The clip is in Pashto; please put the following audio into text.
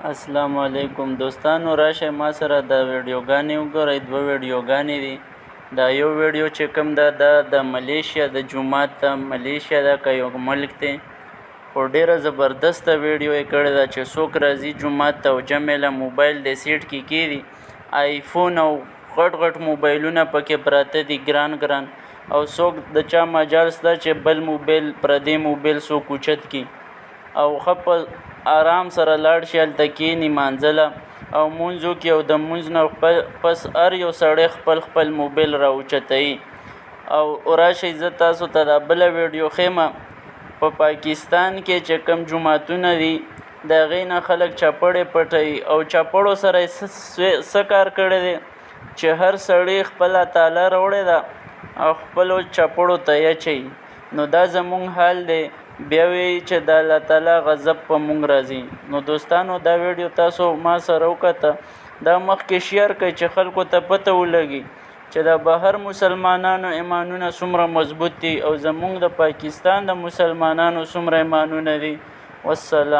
السلام علیکم دوستانو، راشه ما سره د ویډیوګانې وګورئ. دوه ویډیوګانې دي. دا یو ویډیو چې کوم ده د ملیشیا د جومات ته. ملیشیا دا که یو ملک دی، خو ډیره زبردسته ویډیو یې کړې ده چې څوک راځي جومات ته او جمع له موبایل د سیټ کې کېږي. آیفون او غټ غټ موبایلونه پکې پراته دي، ګران او څوک د چا مجال شته چې بل موبایل پردی موبایل څوک اوچت کړي او ښه په آرام سره لاړ شي، هلته کښېني مانځله او مونځ وکړي او د مونځ نه پس هر یو سړی خپل موبایل راوچتوي. او راشئ زه تاسو ته دا بله ویډیو ښیم. په پاکستان کې چې کوم جوماتونه دي، د هغې نه خلک چپړې پټوي او چپړو سره یې څه کار کړی دی چې هر سړی خپله تاله راوړې ده او خپلو چپړو ته یې اچوي. نو دا زمونږ حال دی. بیا وایي چې د الله تعالی غضب په مونږ راځي. نو دوستانو دا ویډیو تاسو ما سره وکته، دا مخکې شیر کړئ چې خلکو ته پته ولګي چې د بهر مسلمانانو ایمانونه څومره مضبوط دي او زمونږ د پاکستان د مسلمانانو څومره ایمانونه دي. والسلام.